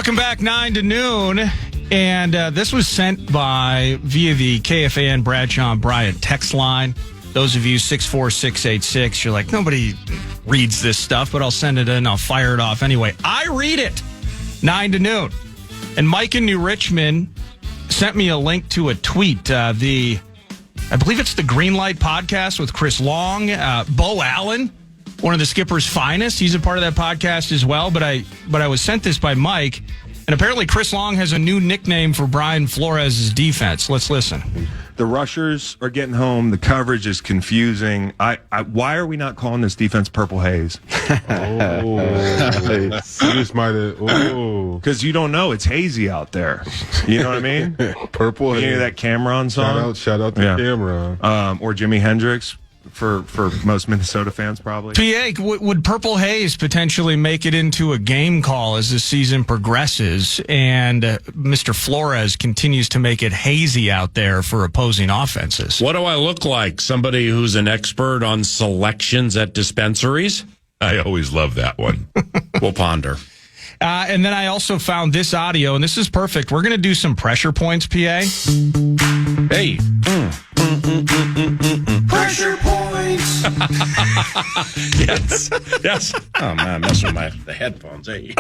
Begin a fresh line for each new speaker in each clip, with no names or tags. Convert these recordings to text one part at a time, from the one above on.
Welcome back, 9 to noon. And this was sent via the KFAN Bradshaw and Bryant text line. Those of you 64686, you're like, nobody reads this stuff, but I'll send it in. I'll fire it off anyway. I read it. 9 to noon. And Mike in New Richmond sent me a link to a tweet. I believe it's the Green Light podcast with Chris Long, Bo Allen, one of the Skipper's finest. He's a part of that podcast as well. But I was sent this by Mike, and apparently Chris Long has a new nickname for Brian Flores' defense. Let's listen.
The rushers are getting home. The coverage is confusing. Why are we not calling this defense Purple Haze? Because you don't know. It's hazy out there. You know what I mean?
Purple Haze.
You hear that Cameron song?
Shout out to Cameron.
Or Jimi Hendrix. For most Minnesota fans, probably.
PA, would Purple Haze potentially make it into a game call as the season progresses and Mr. Flores continues to make it hazy out there for opposing offenses?
What do I look like? Somebody who's an expert on selections at dispensaries?
I always love that one.
We'll ponder.
And then I also found this audio, and this is perfect. We're going to do some pressure points, PA.
Hey.
Pressure points.
Yes. Oh, man, I'm messing with the headphones. Hey.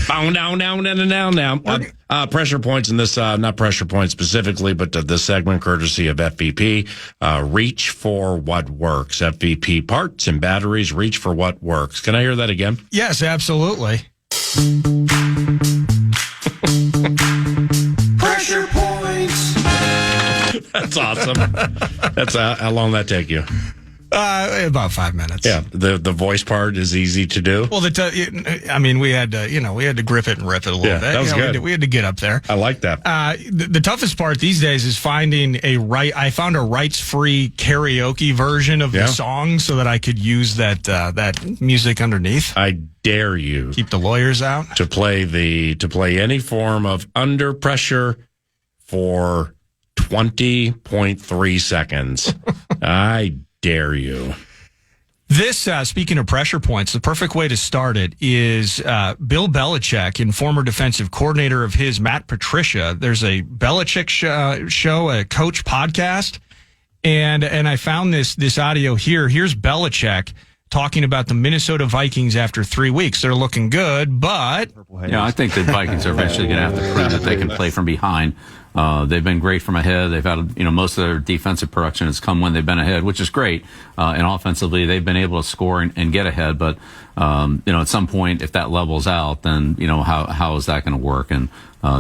Down. Pressure points in this, not pressure points specifically, but this segment courtesy of FVP. Reach for what works. FVP parts and batteries, reach for what works. Can I hear that again?
Yes, absolutely. Pressure points.
That's awesome. That's how long that take you?
About 5 minutes.
Yeah, the voice part is easy to do.
Well, we had to grip it and rip it a little bit.
That was good.
We had to get up there.
I like that.
The toughest part these days is finding I found a rights-free karaoke version of the song so that I could use that music underneath.
I dare you
keep the lawyers out
to play any form of Under Pressure for 20.3 seconds. I dare you.
This, speaking of pressure points, the perfect way to start it is Bill Belichick and former defensive coordinator of his, Matt Patricia. There's a Belichick show, a coach podcast, and I found this audio here. Here's Belichick talking about the Minnesota Vikings after 3 weeks. They're looking good, but...
Yeah, I think the Vikings are eventually going to have to prove that they can play from behind. They've been great from ahead. They've had, most of their defensive production has come when they've been ahead, which is great. And offensively, they've been able to score and get ahead. But, at some point, if that levels out, then, how is that going to work? And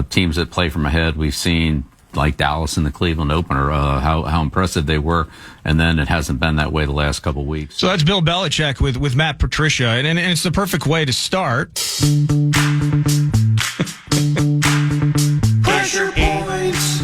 teams that play from ahead, we've seen, like Dallas in the Cleveland opener, how impressive they were. And then it hasn't been that way the last couple of weeks.
So that's Bill Belichick with Matt Patricia. And it's the perfect way to start. Pressure points.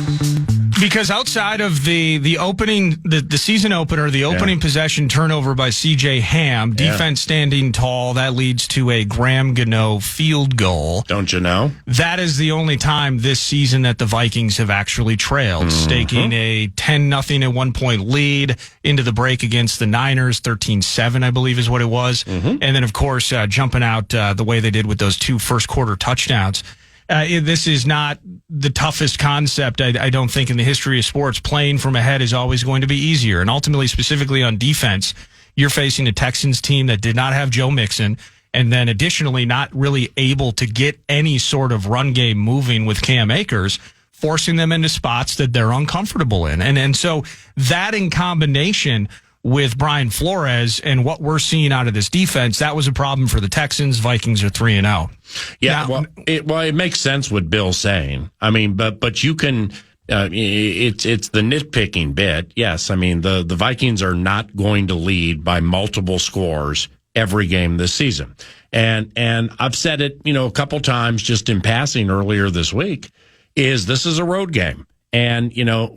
Because outside of the opening, the season opener, the opening possession turnover by C.J. Ham, defense standing tall, that leads to a Graham Gano field goal.
Don't you know? That
is the only time this season that the Vikings have actually trailed, staking a 10-0 at 1 point lead into the break against the Niners, 13-7, I believe is what it was. And then, of course, jumping out the way they did with those 2 first-quarter touchdowns. This is not the toughest concept, I don't think, in the history of sports. Playing from ahead is always going to be easier. And ultimately, specifically on defense, you're facing a Texans team that did not have Joe Mixon, and then additionally not really able to get any sort of run game moving with Cam Akers, forcing them into spots that they're uncomfortable in. And so that in combination with Brian Flores and what we're seeing out of this defense, that was a problem for the Texans. Vikings are 3-0.
Yeah,
now,
it makes sense what Bill's saying. I mean, but you can. It's the nitpicking bit. Yes, I mean the Vikings are not going to lead by multiple scores every game this season, and I've said it a couple times just in passing earlier this week. This is a road game, and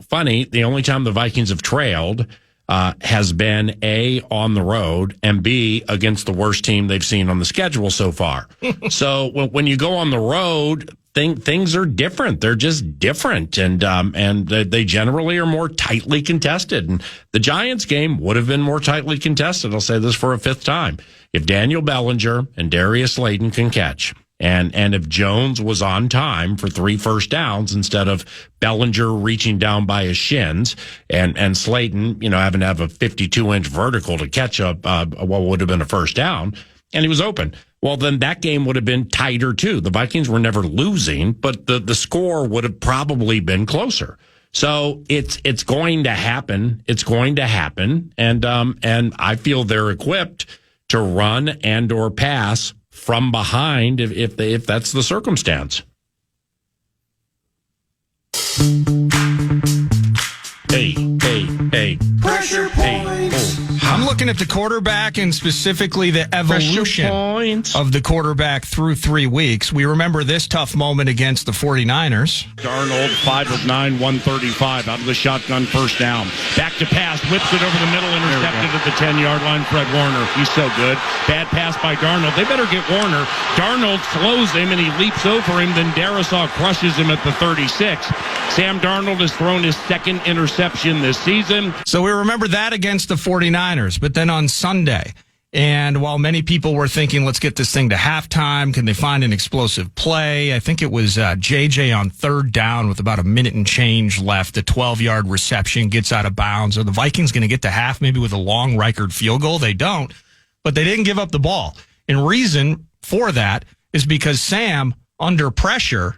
funny, the only time the Vikings have trailed has been A, on the road, and B, against the worst team they've seen on the schedule so far. So when you go on the road, things are different. They're just different, and they generally are more tightly contested. And the Giants game would have been more tightly contested. I'll say this for a 5th time. If Daniel Bellinger and Darius Slayton can catch, And if Jones was on time for 3 first downs instead of Bellinger reaching down by his shins and Slayton, having to have a 52-inch vertical to catch up what would have been a first down, and he was open. Well, then that game would have been tighter too. The Vikings were never losing, but the score would have probably been closer. So it's going to happen. It's going to happen, and I feel they're equipped to run and or pass from behind if that's the circumstance. Hey.
Pressure points. I'm looking at the quarterback and specifically the evolution of the quarterback through 3 weeks. We remember this tough moment against the 49ers.
Darnold, 5 of 9, 135 out of the shotgun, first down. Back to pass, whips it over the middle, intercepted at the 10-yard line. Fred Warner, he's so good. Bad pass by Darnold. They better get Warner. Darnold slows him and he leaps over him. Then Darisaw crushes him at the 36. Sam Darnold has thrown his second interception this season.
So we remember that against the 49ers, but then on Sunday, and while many people were thinking, let's get this thing to halftime, can they find an explosive play? I think it was JJ on third down with about a minute and change left, a 12-yard reception, gets out of bounds. Are the Vikings going to get to half maybe with a long Reichard field goal? They don't, but they didn't give up the ball. And reason for that is because Sam, under pressure,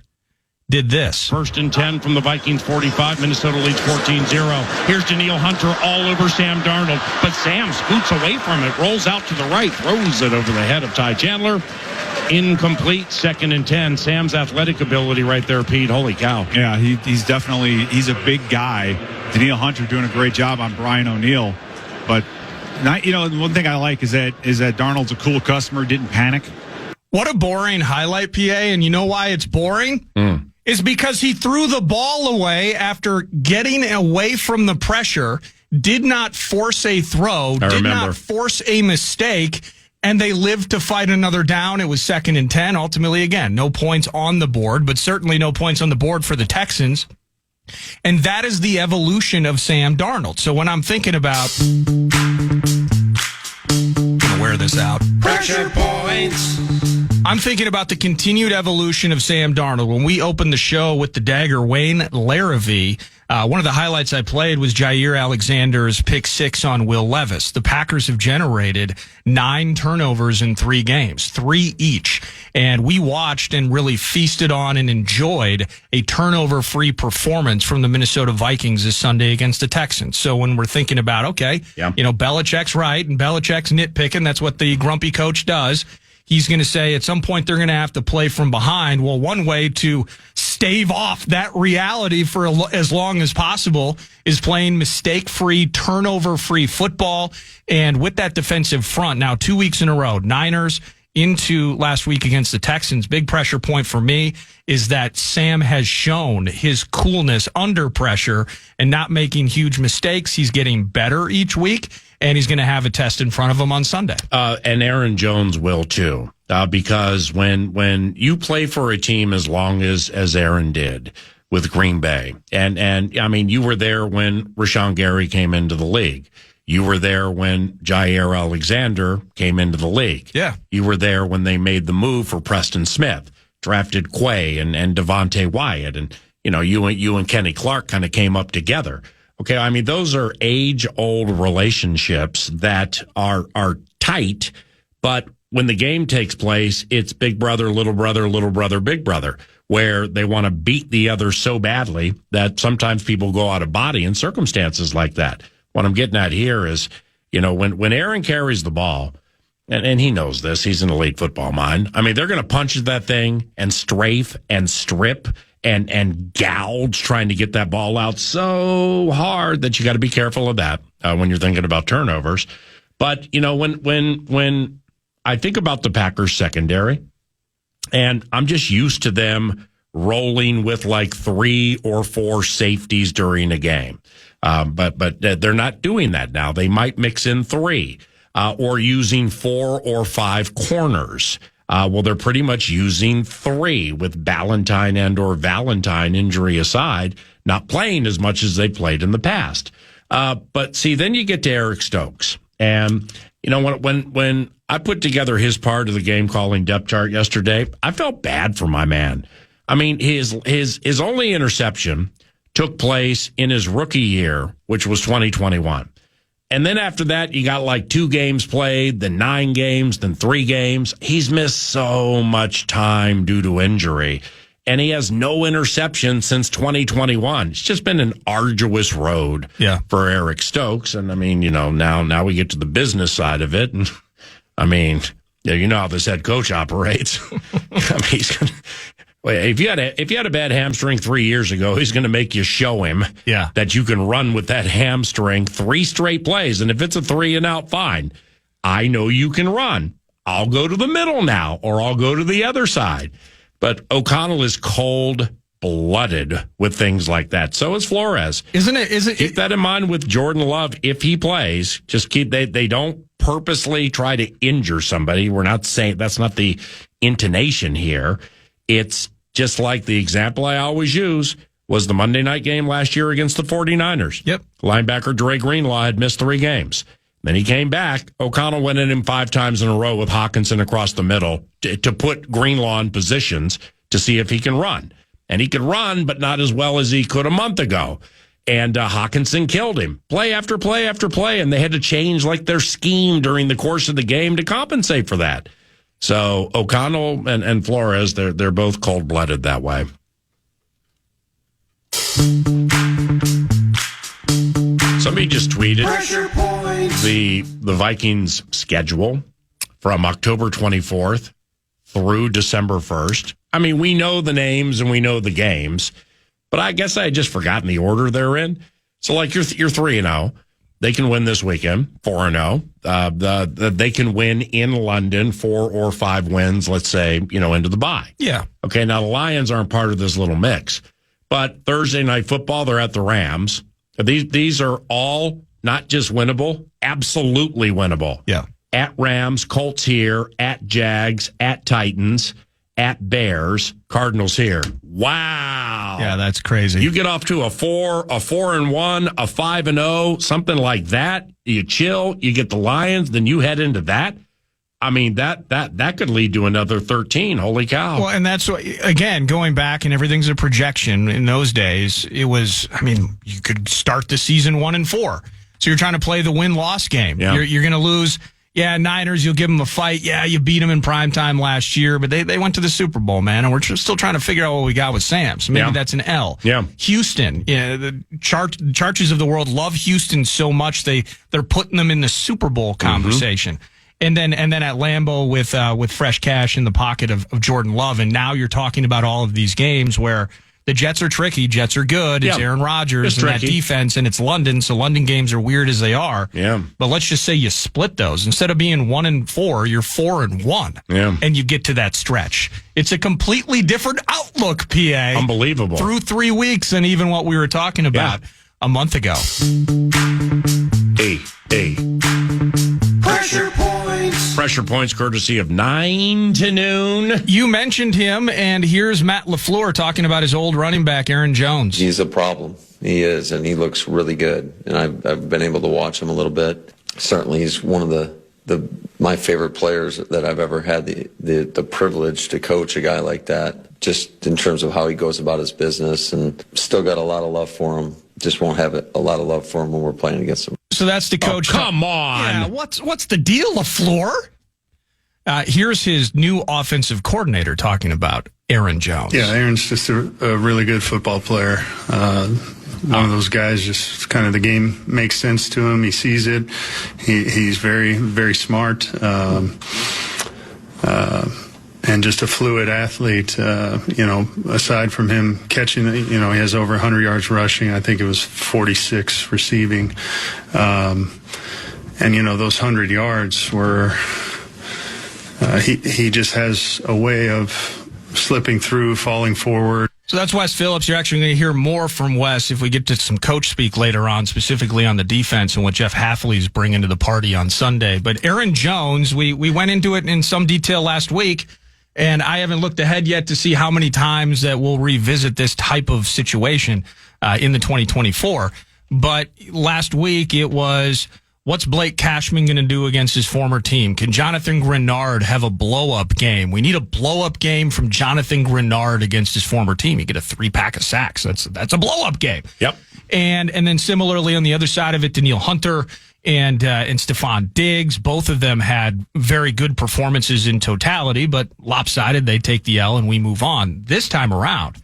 did this.
First and 10 from the Vikings 45. Minnesota leads 14-0. Here's Daniil Hunter all over Sam Darnold, but Sam scoots away from it, rolls out to the right, throws it over the head of Ty Chandler. Incomplete, second and 10. Sam's athletic ability right there, Pete. Holy cow.
Yeah, he's a big guy. Daniil Hunter doing a great job on Brian O'Neill. But, one thing I like is that Darnold's a cool customer, didn't panic.
What a boring highlight, PA, and you know why it's boring? Is because he threw the ball away after getting away from the pressure, did not force a throw, did not force a mistake, and they lived to fight another down. It was second and 10. Ultimately, again, no points on the board, but certainly no points on the board for the Texans. And that is the evolution of Sam Darnold. So when I'm thinking about... I'm going to wear this out. Pressure points. I'm thinking about the continued evolution of Sam Darnold. When we opened the show with the dagger, Wayne Larrivee, one of the highlights I played was Jair Alexander's pick 6 on Will Levis. The Packers have generated 9 turnovers in 3 games, 3 each. And we watched and really feasted on and enjoyed a turnover-free performance from the Minnesota Vikings this Sunday against the Texans. So when we're thinking about, Belichick's right and Belichick's nitpicking, that's what the grumpy coach does. He's going to say at some point they're going to have to play from behind. Well, one way to stave off that reality for as long as possible is playing mistake-free, turnover-free football. And with that defensive front, now 2 weeks in a row, Niners into last week against the Texans, big pressure point for me is that Sam has shown his coolness under pressure and not making huge mistakes. He's getting better each week. And he's going to have a test in front of him on Sunday.
And Aaron Jones will too, because when you play for a team as long as Aaron did with Green Bay, and I mean, you were there when Rashawn Gary came into the league. You were there when Jair Alexander came into the league.
Yeah.
You were there when they made the move for Preston Smith, drafted Quay and Devontae Wyatt, and you and Kenny Clark kind of came up together. Okay, I mean, those are age-old relationships that are tight, but when the game takes place, it's big brother, little brother, big brother, where they want to beat the other so badly that sometimes people go out of body in circumstances like that. What I'm getting at here is, when Aaron carries the ball, and he knows this, he's an elite football mind. I mean, they're going to punch that thing and strafe and strip and gouge trying to get that ball out so hard that you got to be careful of that when you're thinking about turnovers. But, when I think about the Packers secondary, and I'm just used to them rolling with like 3 or 4 safeties during a game. But they're not doing that now. They might mix in 3 or using 4 or 5 corners. Well, they're pretty much using 3 with Ballantyne and or Valentine injury aside, not playing as much as they played in the past. But see, then you get to Eric Stokes. And You know, when I put together his part of the game calling depth chart yesterday, I felt bad for my man. I mean, his only interception took place in his rookie year, which was 2021. And then after that, you got like 2 games played, then 9 games, then 3 games. He's missed so much time due to injury. And he has no interception since 2021. It's just been an arduous road for Eric Stokes. And I mean, you know, now we get to the business side of it. And I mean, you know how this head coach operates. I mean, he's gonna, if you had a bad hamstring 3 years ago, he's going to make you show him that you can run with that hamstring 3 straight plays. And if it's a 3 and out, fine. I know you can run. I'll go to the middle now, or I'll go to the other side. But O'Connell is cold-blooded with things like that. So is Flores.
Isn't it?
Keep that in mind with Jordan Love. If he plays, just they don't purposely try to injure somebody. We're not saying that's not the intonation here. It's just like the example I always use was the Monday night game last year against the 49ers.
Yep.
Linebacker Dre Greenlaw had missed 3 games. Then he came back. O'Connell went at him 5 times in a row with Hawkinson across the middle to put Greenlaw in positions to see if he can run. And he could run, but not as well as he could a month ago. And Hawkinson killed him. Play after play after play, and they had to change like their scheme during the course of the game to compensate for that. So O'Connell and Flores, they're both cold-blooded that way. Somebody just tweeted the Vikings schedule from October 24th through December 1st. I mean, we know the names and we know the games, but I guess I had just forgotten the order they're in. So, like, you're 3-0. They can win this weekend, 4-0. They can win in London, 4 or 5 wins, let's say, you know, into the bye.
Yeah.
Okay, now the Lions aren't part of this little mix. But Thursday Night Football, they're at the Rams. These are all not just winnable, absolutely winnable.
Yeah.
At Rams, Colts here, at Jags, at Titans, at Bears, Cardinals here. Wow.
Yeah, that's crazy.
You get off to a 4-1, a 5-0, something like that. You chill, you get the Lions, then you head into that. I mean, that could lead to another 13. Holy cow.
Well, and that's what, again, going back, and everything's a projection. In those days, it was, I mean, you could start the season 1-4. So you're trying to play the win-loss game.
Yeah.
You're going to lose. Yeah, Niners, you'll give them a fight. Yeah, you beat them in primetime last year, but they went to the Super Bowl, man, and we're still trying to figure out what we got with Sam. So maybe that's an L.
Yeah.
Houston, the Chargers of the world love Houston so much they're putting them in the Super Bowl conversation. Mm-hmm. And then at Lambeau with fresh cash in the pocket of Jordan Love, and now you're talking about all of these games where the Jets are tricky, Jets are good, it's Aaron Rodgers and that defense, and it's London, so London games are weird as they are.
Yeah.
But let's just say you split those. Instead of being 1-4, you're 4-1.
Yeah.
And you get to that stretch. It's a completely different outlook, PA.
Unbelievable.
Through 3 weeks and even what we were talking about a month ago.
Pressure Points.
Pressure Points courtesy of 9 to noon.
You mentioned him, and here's Matt LaFleur talking about his old running back, Aaron Jones.
He's a problem. He is, and he looks really good. And I've been able to watch him a little bit. Certainly, he's one of my favorite players that I've ever had the privilege to coach a guy like that, just in terms of how he goes about his business, and still got a lot of love for him. Just won't have a lot of love for him when we're playing against him.
So that's the coach.
Oh, come on.
Yeah, what's the deal, LaFleur? Here's his new offensive coordinator talking about Aaron Jones.
Yeah, Aaron's just a really good football player. One of those guys, just kind of the game makes sense to him. He sees it. He's very, very smart. And just a fluid athlete, aside from him catching, he has over 100 yards rushing. I think it was 46 receiving. And, those 100 yards were, he just has a way of slipping through, falling forward.
So that's Wes Phillips. You're actually going to hear more from Wes if we get to some coach speak later on, specifically on the defense and what Jeff Hafley's bringing to the party on Sunday. But Aaron Jones, we went into it in some detail last week. And I haven't looked ahead yet to see how many times that we'll revisit this type of situation in the 2024. But last week it was What's Blake Cashman going to do against his former team? Can Jonathan Grenard have a blow-up game? We need a blow-up game from Jonathan Grenard against his former team. You get a 3-pack of sacks. That's a blow-up game.
Yep.
And then similarly on the other side of it, Daniil Hunter and Stephon Diggs, both of them had very good performances in totality, but lopsided, they take the L and we move on. This time around,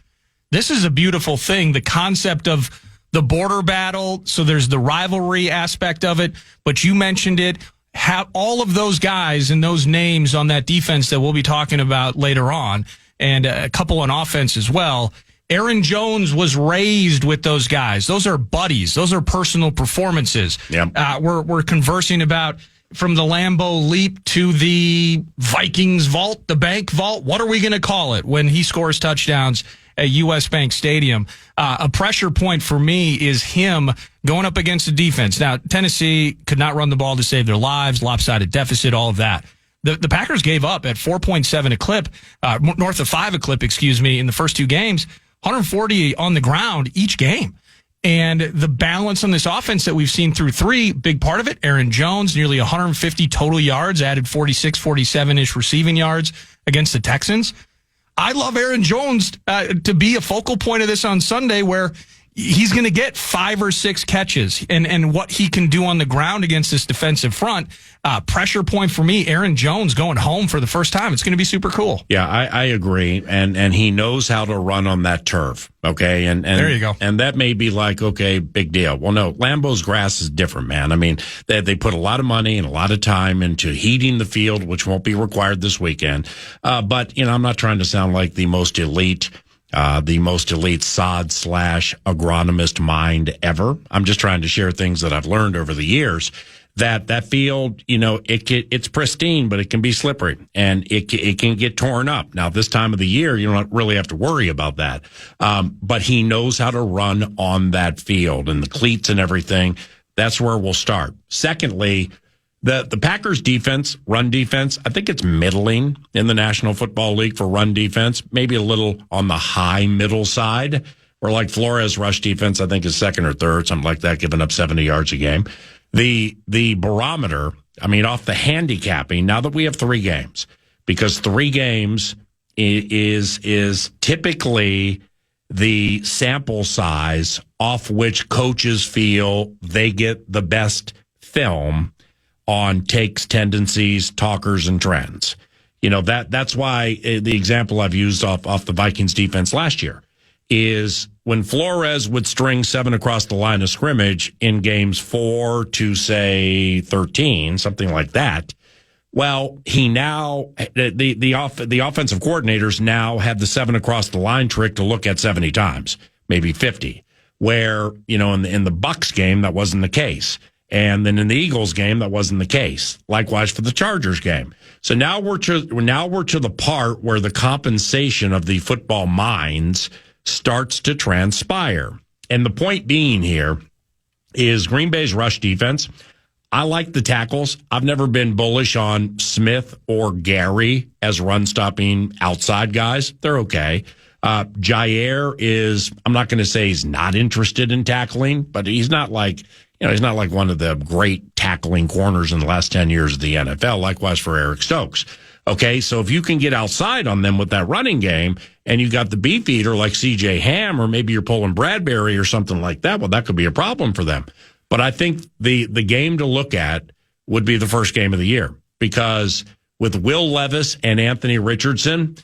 this is a beautiful thing. The concept of the border battle, so there's the rivalry aspect of it, but you mentioned it. Have all of those guys and those names on that defense that we'll be talking about later on, and a couple on offense as well. Aaron Jones was raised with those guys. Those are buddies. Those are personal performances.
Yep.
We're conversing about from the Lambeau leap to the Vikings vault, the bank vault. What are we going to call it when he scores touchdowns at U.S. Bank Stadium? A pressure point for me is him going up against the defense. Now, Tennessee could not run the ball to save their lives, lopsided deficit, all of that. The Packers gave up at 4.7 a clip, north of 5 a clip, in the first two games, 140 on the ground each game. And the balance on this offense that we've seen through three, big part of it, Aaron Jones, nearly 150 total yards, added 46, 47-ish receiving yards against the Texans. I love Aaron Jones to be a focal point of this on Sunday, where he's going to get 5 or 6 catches, and what he can do on the ground against this defensive front. Pressure point for me, Aaron Jones going home for the first time. It's going to be super cool.
Yeah, I agree. And he knows how to run on that turf. Okay. And
there you go.
And that may be like, okay, big deal. Well, no, Lambeau's grass is different, man. I mean, they put a lot of money and a lot of time into heating the field, which won't be required this weekend. But, I'm not trying to sound like the most elite sod/agronomist mind ever. I'm just trying to share things that I've learned over the years. That field, it's pristine, but it can be slippery and it can get torn up. Now, this time of the year, you don't really have to worry about that. But he knows how to run on that field, and the cleats and everything. That's where we'll start. Secondly, the Packers defense, run defense, I think it's middling in the National Football League for run defense, maybe a little on the high middle side, or like Flores rush defense, I think is second or third, something like that, giving up 70 yards a game. The barometer, off the handicapping, now that we have 3 games, because 3 games is typically the sample size off which coaches feel they get the best film on takes, tendencies, talkers, and trends. That's why the example I've used off the Vikings defense last year is when Flores would string 7 across the line of scrimmage in games 4 to say 13, something like that. Well, he now, the offensive coordinators now have the 7 across the line trick to look at 70 times, maybe 50, where, in the Bucs game, that wasn't the case. And then in the Eagles game, that wasn't the case. Likewise for the Chargers game. So now we're to the part where the compensation of the football minds starts to transpire. And the point being here is Green Bay's rush defense. I like the tackles. I've never been bullish on Smith or Gary as run-stopping outside guys. They're okay. Jair is, I'm not going to say he's not interested in tackling, but he's not like, he's not like one of the great tackling corners in the last 10 years of the NFL. Likewise for Eric Stokes. Okay, so if you can get outside on them with that running game, and you got the beef eater like C.J. Ham, or maybe you're pulling Bradbury or something like that, well, that could be a problem for them. But I think the game to look at would be the first game of the year, because with Will Levis and Anthony Richardson,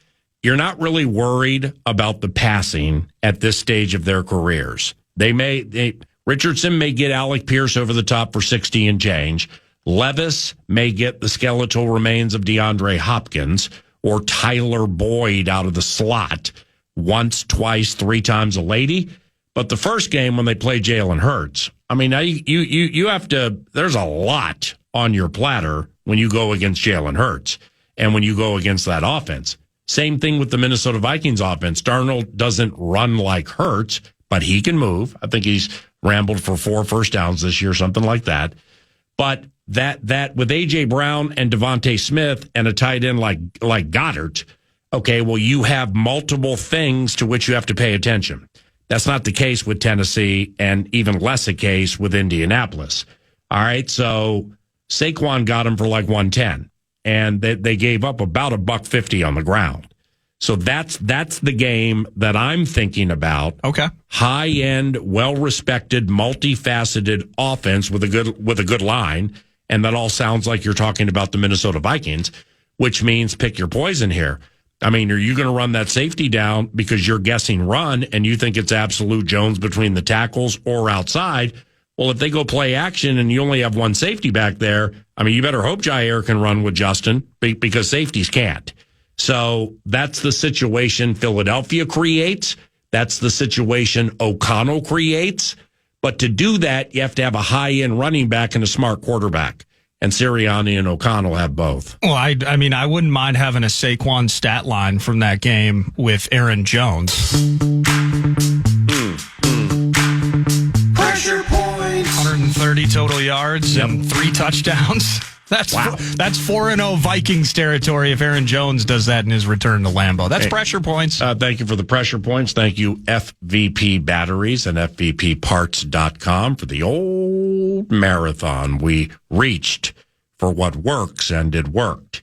you're not really worried about the passing at this stage of their careers. Richardson may get Alec Pierce over the top for 60 and change. Levis may get the skeletal remains of DeAndre Hopkins or Tyler Boyd out of the slot once, twice, 3 times a lady. But the first game when they play Jalen Hurts, now you have to, there's a lot on your platter when you go against Jalen Hurts and when you go against that offense. Same thing with the Minnesota Vikings offense. Darnold doesn't run like Hurts, but he can move. I think he's rambled for 4 first downs this year, something like that. But that with A.J. Brown and Devontae Smith and a tight end like Goddard, okay, well, you have multiple things to which you have to pay attention. That's not the case with Tennessee, and even less a case with Indianapolis. All right, so Saquon got him for like 110, and they gave up about $150 on the ground. So that's the game that I'm thinking about.
Okay.
High-end, well-respected, multifaceted offense with a good line, and that all sounds like you're talking about the Minnesota Vikings, which means pick your poison here. I mean, are you going to run that safety down because you're guessing run and you think it's absolute Jones between the tackles or outside? Well, if they go play action and you only have one safety back there, I mean, you better hope Jair can run with Justin because safeties can't. So that's the situation Philadelphia creates. That's the situation O'Connell creates. But to do that, you have to have a high-end running back and a smart quarterback. And Sirianni and O'Connell have both.
Well, I mean, I wouldn't mind having a Saquon stat line from that game with Aaron Jones.
Pressure points.
130 total yards and 3 touchdowns. That's 4-0 Vikings territory if Aaron Jones does that in his return to Lambeau. That's pressure points.
Thank you for the pressure points. Thank you, FVP Batteries and FVPparts.com for the old marathon. We reached for what works, and it worked.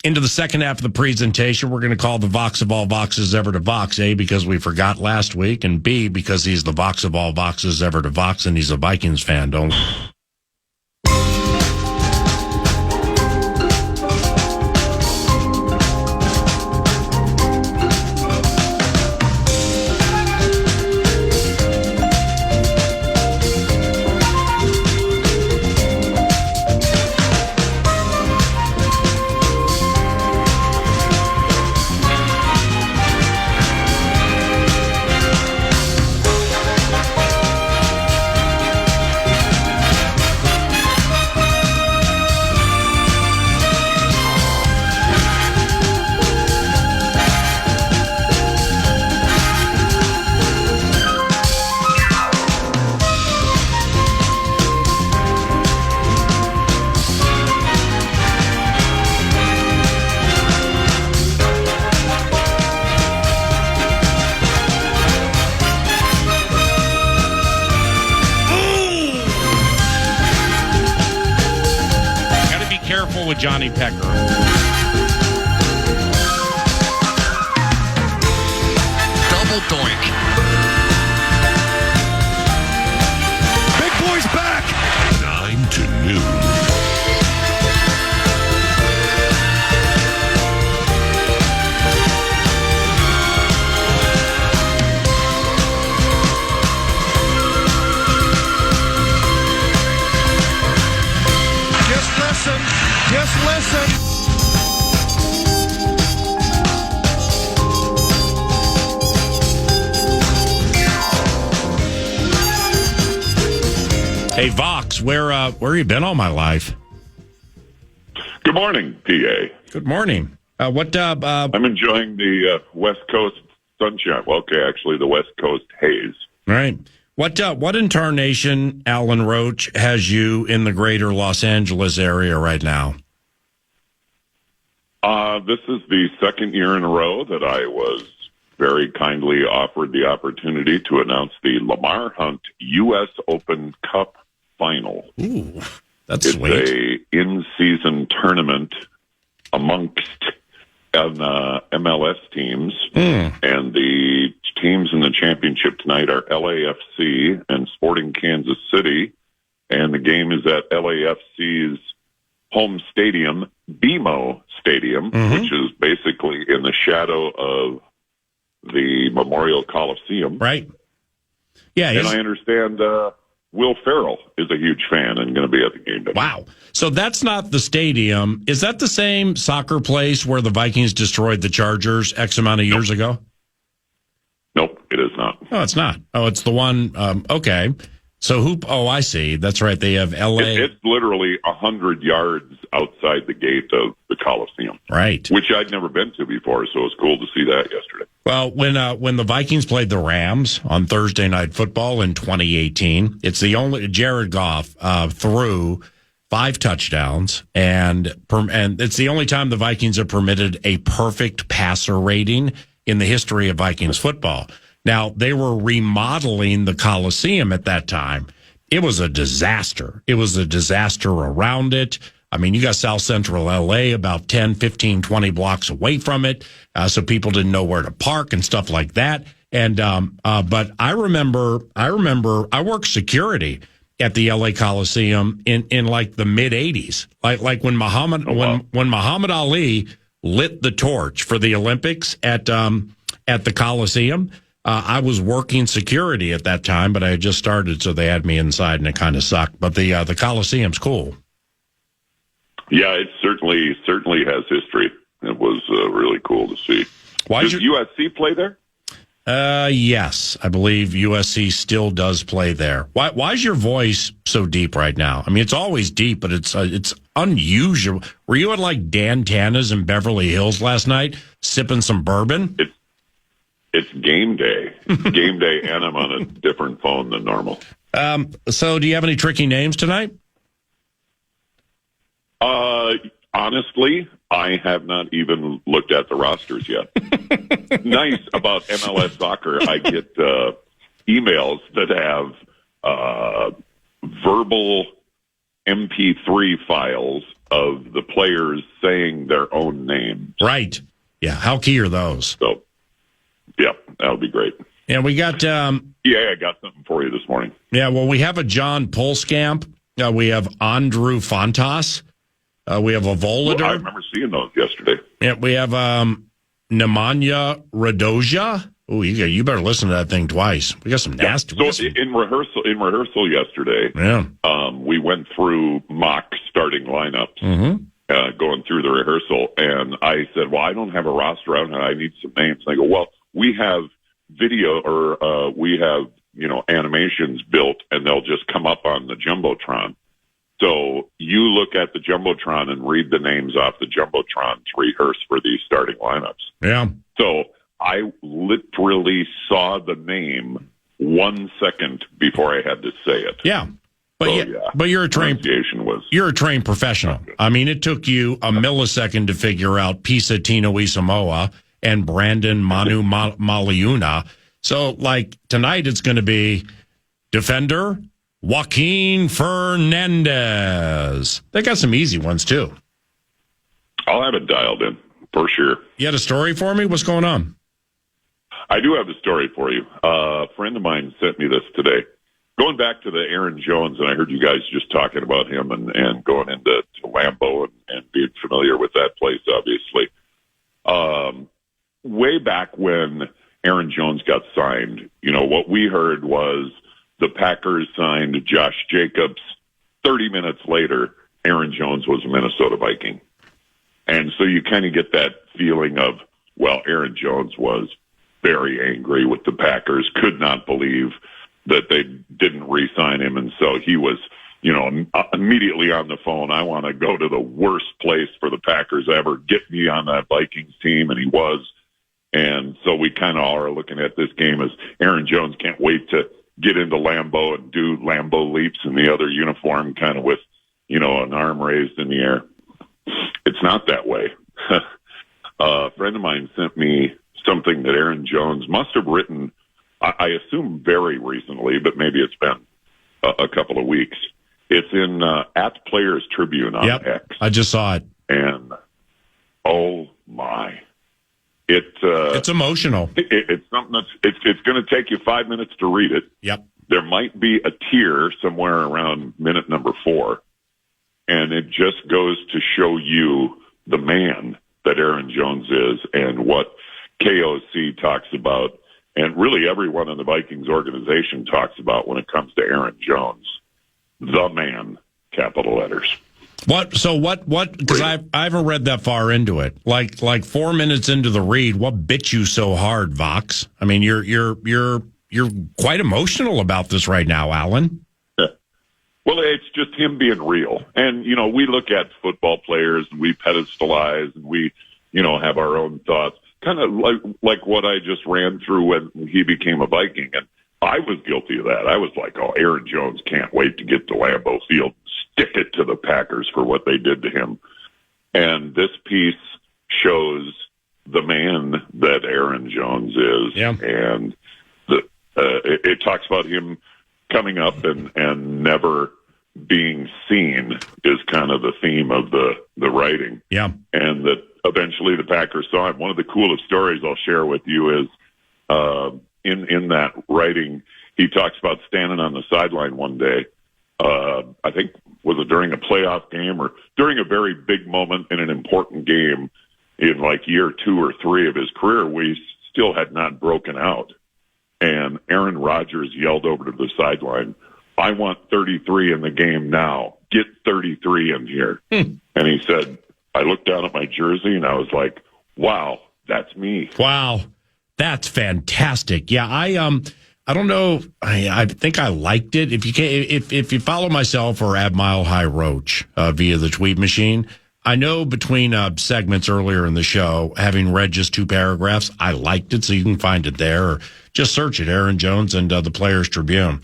Into the second half of the presentation, we're going to call the Vox of all Voxes ever to Vox, A, because we forgot last week, and B, because he's the Vox of all Voxes ever to Vox, and he's a Vikings fan, don't with Johnny Pecker.
Double doink. Big boy's back.
9 to noon.
Just listen.
Hey, Vox, where have you been all my life?
Good morning, PA.
Good morning. I'm
enjoying the West Coast sunshine. Well, okay, actually, the West Coast haze.
Right. What incarnation, Alan Roach, has you in the greater Los Angeles area right now?
This is the second year in a row that I was very kindly offered the opportunity to announce the Lamar Hunt U.S. Open Cup Final.
Ooh, that's
it's
sweet.
It's a in-season tournament amongst MLS teams, and the teams in the championship tonight are LAFC and Sporting Kansas City, and the game is at LAFC's home stadium, BMO Stadium, which is basically in the shadow of the Memorial Coliseum.
Right. Yeah.
And I understand Will Ferrell is a huge fan and going to be at the game tonight.
Wow. So that's not the stadium. Is that the same soccer place where the Vikings destroyed the Chargers X amount of years ago?
Nope, it is not.
Oh, it's not. Oh, it's the one. Okay. So who? Oh, I see. That's right. They have L.A.
It's literally 100 yards outside the gate of the Coliseum.
Right.
Which I'd never been to before, so it was cool to see that yesterday.
Well, when the Vikings played the Rams on Thursday Night Football in 2018, it's the only Jared Goff threw 5 touchdowns, and it's the only time the Vikings have permitted a perfect passer rating in the history of Vikings football. Now, they were remodeling the Coliseum at that time. it was a disaster. It was a disaster around it. I mean, you got South Central LA about 10, 15, 20 blocks away from it. So people didn't know where to park and stuff like that. And, but I remember I worked security at the LA Coliseum in like the mid 80s, like when when Muhammad Ali lit the torch for the Olympics at the Coliseum. I was working security at that time, but I had just started, so they had me inside, and it kind of sucked. But the Coliseum's cool.
Yeah, it certainly has history. It was really cool to see. Does USC play there?
Yes, I believe USC still does play there. Why is your voice so deep right now? I mean, it's always deep, but it's unusual. Were you at like Dan Tana's in Beverly Hills last night, sipping some bourbon?
It's game day. It's game day, and I'm on a different phone than normal.
So do you have any tricky names tonight?
Honestly, I have not even looked at the rosters yet. Nice about MLS soccer, I get emails that have verbal MP3 files of the players saying their own names.
Right. Yeah. How key are those?
So, yeah, that'll be great.
Yeah, we got...
I got something for you this morning.
Yeah, well, we have a John Pulskamp. We have Andrew Fontas. We have a Volodar.
Well, I remember seeing those yesterday.
Yeah, we have Nemanja Radoja. Oh, you better listen to that thing twice. We got some nasty.
Yeah, so in rehearsal yesterday, we went through mock starting lineups, going through the rehearsal, and I said, "Well, I don't have a roster out, and I need some names." And I go, "Well, we have video, or we have animations built, and they'll just come up on the jumbotron." So you look at the jumbotron and read the names off the jumbotron to rehearse for these starting lineups.
Yeah.
So I literally saw the name 1 second before I had to say it.
Yeah. But but you're a trained professional. I mean, it took you a millisecond to figure out Pisa Tino Isamoa and Brandon Manu Maliuna. So like tonight it's going to be defender Joaquin Fernandez. They got some easy ones, too.
I'll have it dialed in, for sure.
You had a story for me? What's going on?
I do have a story for you. A friend of mine sent me this today. Going back to the Aaron Jones, and I heard you guys just talking about him and going into Lambeau and being familiar with that place, obviously. Way back when Aaron Jones got signed, what we heard was the Packers signed Josh Jacobs. 30 minutes later, Aaron Jones was a Minnesota Viking. And so you kind of get that feeling of, well, Aaron Jones was very angry with the Packers, could not believe that they didn't re-sign him. And so he was, immediately on the phone, I want to go to the worst place for the Packers ever. Get me on that Vikings team. And he was. And so we kind of are looking at this game as Aaron Jones can't wait to get into Lambeau and do Lambeau leaps in the other uniform, kind of with, an arm raised in the air. It's not that way. A friend of mine sent me something that Aaron Jones must have written, I assume very recently, but maybe it's been a couple of weeks. It's in at Players Tribune on X.
I just saw it.
And, oh, my.
It's emotional.
It's something it's going to take you 5 minutes to read it.
Yep.
There might be a tear somewhere around minute number 4, and it just goes to show you the man that Aaron Jones is and what KOC talks about, and really everyone in the Vikings organization talks about when it comes to Aaron Jones. The man, capital letters.
What? Because I haven't read that far into it. Like 4 minutes into the read, what bit you so hard, Vox? I mean, you're quite emotional about this right now, Alan.
Yeah. Well, it's just him being real. And, we look at football players and we pedestalize and we, have our own thoughts, kind of like what I just ran through when he became a Viking. And I was guilty of that. I was like, oh, Aaron Jones can't wait to get to Lambeau Field, stick it to the Packers for what they did to him. And this piece shows the man that Aaron Jones is.
Yeah.
And it talks about him coming up and never being seen is kind of the theme of the writing.
Yeah.
And that eventually the Packers saw him. One of the coolest stories I'll share with you is in that writing, he talks about standing on the sideline one day. I think, was it during a playoff game or during a very big moment in an important game in like year 2 or 3 of his career, we still had not broken out. And Aaron Rodgers yelled over to the sideline, "I want 33 in the game now. Get 33 in here." And he said, I looked down at my jersey and I was like, wow, that's me.
Wow. That's fantastic. Yeah, I don't know. I think I liked it. If you can, if you follow myself or at Mile High Roach via the tweet machine, I know between segments earlier in the show, having read just 2 paragraphs, I liked it, so you can find it there, or just search it, Aaron Jones and the Players Tribune.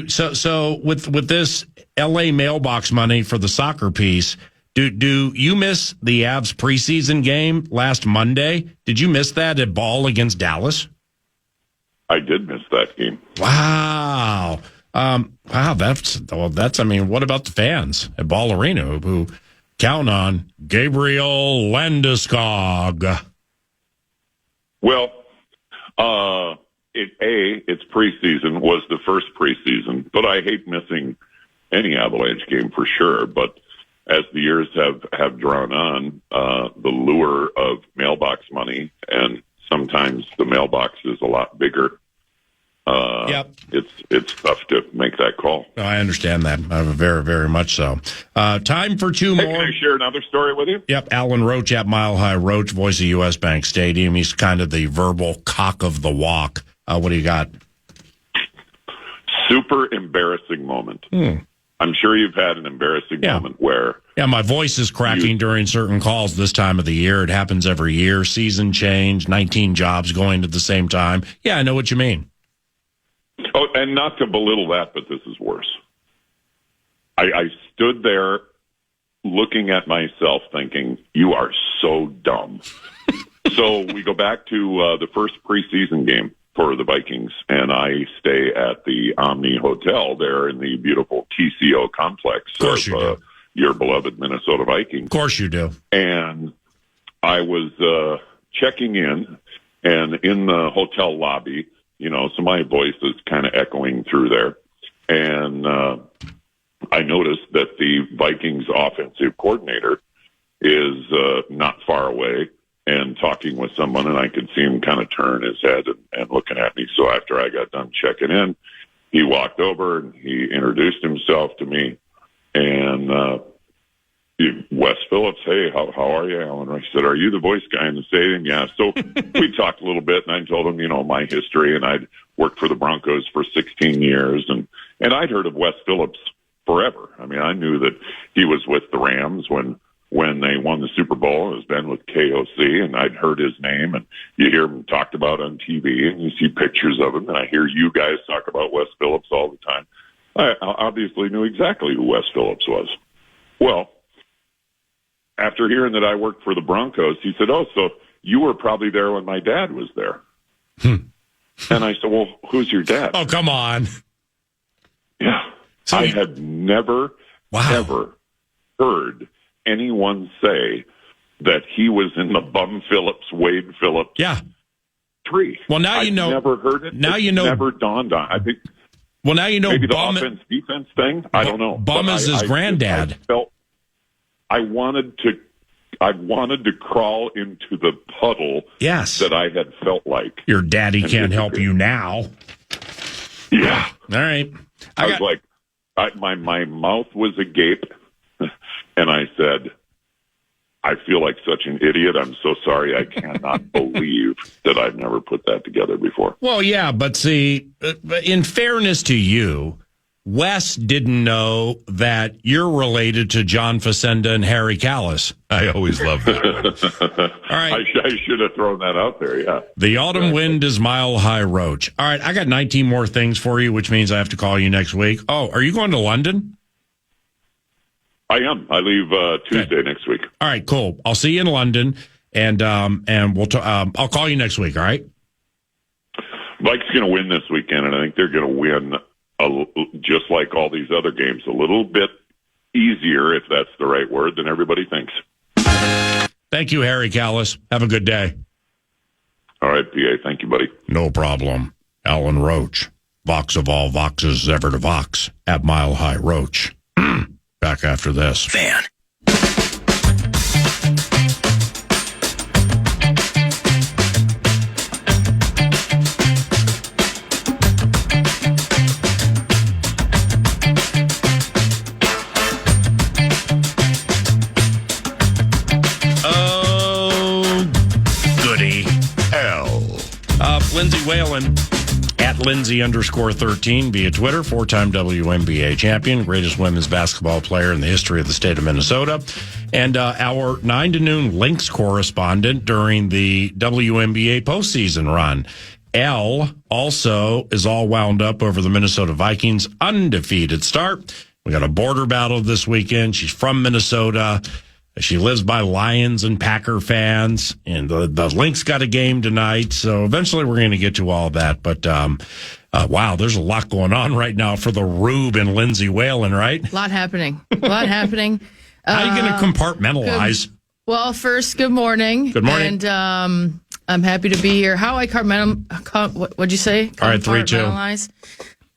So with this L.A. mailbox money for the soccer piece, do you miss the Avs preseason game last Monday? Did you miss that at Ball against Dallas?
I did miss that game.
Wow. That's, I mean, what about the fans at Ball Arena who count on Gabriel Landeskog?
Well, it's preseason, was the first preseason, but I hate missing any Avalanche game for sure. But as the years have drawn on, the lure of mailbox money, and sometimes the mailbox is a lot bigger.
Yep.
It's tough to make that call.
I understand that. Very, very much so. Time for 2 more.
Can I share another story with you?
Yep. Alan Roach at Mile High Roach, voice of U.S. Bank Stadium. He's kind of the verbal cock of the walk. What do you got?
Super embarrassing moment. I'm sure you've had an embarrassing moment where...
Yeah, my voice is cracking during certain calls this time of the year. It happens every year. Season change, 19 jobs going at the same time. Yeah, I know what you mean.
Oh, and not to belittle that, but this is worse. I stood there looking at myself thinking, you are so dumb. So we go back to the first preseason game for the Vikings, and I stay at the Omni Hotel there in the beautiful TCO complex
of you do.
Your beloved Minnesota Vikings.
Of course you do.
And I was checking in, and in the hotel lobby, so my voice is kind of echoing through there. And I noticed that the Vikings offensive coordinator is not far away and talking with someone, and I could see him kind of turn his head and looking at me. So after I got done checking in, he walked over and he introduced himself to me. And Wes Phillips, hey, how are you, Alan? I said, are you the voice guy in the stadium? Yeah. So we talked a little bit, and I told him, my history, and I'd worked for the Broncos for 16 years, and I'd heard of Wes Phillips forever. I mean, I knew that he was with the Rams when they won the Super Bowl. It was then with KOC, and I'd heard his name, and you hear him talked about on TV, and you see pictures of him, and I hear you guys talk about Wes Phillips all the time. I obviously knew exactly who Wes Phillips was. Well, after hearing that I worked for the Broncos, he said, oh, so you were probably there when my dad was there. And I said, well, who's your dad?
Oh, come on.
Yeah. So I had never, ever heard anyone say that he was in the Bum Phillips, Wade Phillips tree.
Well, now you know.
I've never heard it.
Now
it's
you know.
Never dawned on. I think.
Well, now you know.
Maybe
Bum,
the offense-defense thing. I don't know.
Bum is his granddad.
I wanted to crawl into the puddle.
Yes.
That I had felt like.
Your daddy can't help you now.
Yeah.
All right.
I was like, my mouth was agape, and I said, I feel like such an idiot. I'm so sorry. I cannot believe that I've never put that together before.
Well, yeah, but see, in fairness to you, Wes didn't know that you're related to John Facenda and Harry Callis.
I always love that.
All right.
I should have thrown that out there, yeah.
The autumn wind is Mile High Roach. All right, I got 19 more things for you, which means I have to call you next week. Oh, are you going to London?
I am. I leave Tuesday next week.
All right, cool. I'll see you in London, and we'll. I'll call you next week. All right.
Mike's going to win this weekend, and I think they're going to win a just like all these other games, a little bit easier, if that's the right word, than everybody thinks.
Thank you, Harry Callis. Have a good day.
All right, PA. Thank you, buddy.
No problem. Alan Roach. Vox of all Voxes ever to Vox. At Mile High Roach. Back after this.
Fan.
Lindsay Whalen at Lindsay_13 via Twitter, 4-time WNBA champion, greatest women's basketball player in the history of the state of Minnesota, and our 9 to noon Lynx correspondent during the WNBA postseason run. Elle also is all wound up over the Minnesota Vikings' undefeated start. We got a border battle this weekend. She's from Minnesota. She lives by Lions and Packer fans, and the Lynx got a game tonight. So eventually we're going to get to all of that. But, wow, there's a lot going on right now for the Rube and Lindsay Whalen, right?
A lot happening.
How are you going to compartmentalize?
Well, first, good morning.
Good morning.
And I'm happy to be here. How I what'd you say?
All right,
3-2.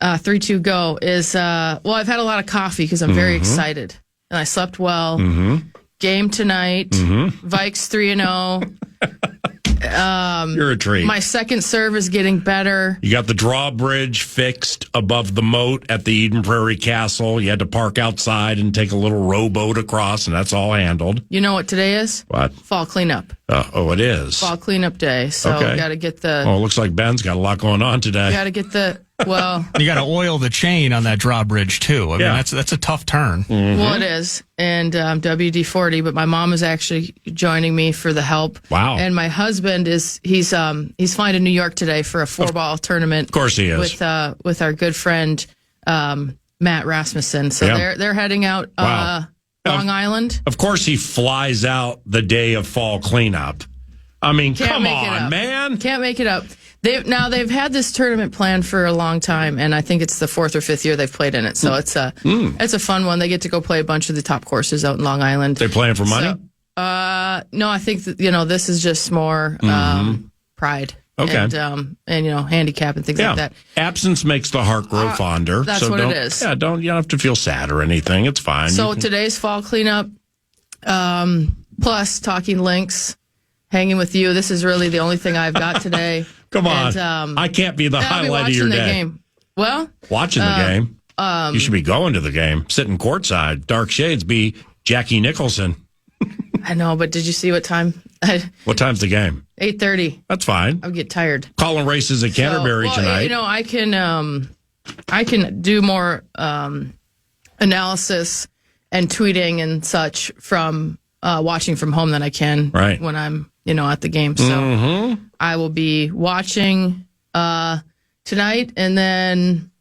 3-2 go is, I've had a lot of coffee because I'm very excited. And I slept well. Game tonight. Vikes 3-0.
You're a treat.
My second serve is getting better.
You got the drawbridge fixed above the moat at the Eden Prairie Castle. You had to park outside and take a little rowboat across, and that's all handled.
You know what today is?
What?
Fall cleanup.
It is.
Fall cleanup day. So
okay.
Got to get the...
Oh, it looks like Ben's got a lot going on today.
Got to get the... Well...
You got to oil the chain on that drawbridge, too. I mean, that's a tough turn.
Well, it is. And WD-40, but my mom is actually joining me for the help.
Wow.
And my husband he's flying to New York today for a 4-ball tournament.
Of course he is.
With our good friend Matt Rasmussen. So they're heading out Long Island.
Of course he flies out the day of fall cleanup. I mean, come on, man.
Can't make it up. They've had this tournament planned for a long time, and I think it's the 4th or 5th year they've played in it. So it's a fun one. They get to go play a bunch of the top courses out in Long Island.
They playing for money?
No, I think that, this is just more pride.
Okay.
And handicap and things like that.
Absence makes the heart grow fonder.
That's what it is.
Yeah, you don't have to feel sad or anything. It's fine.
So today's fall cleanup, plus talking Lynx, hanging with you. This is really the only thing I've got today.
Come on. And, I can't be the highlight of your day.
Game. Well,
watching the game. You should be going to the game, sitting courtside. Dark shades be Jackie Nicholson.
I know, but did you see what time?
What time's the game?
8:30.
That's fine.
I'll get tired.
Calling races at Canterbury tonight.
I can do more analysis and tweeting and such from watching from home than I can when I'm at the game. So I will be watching tonight, and then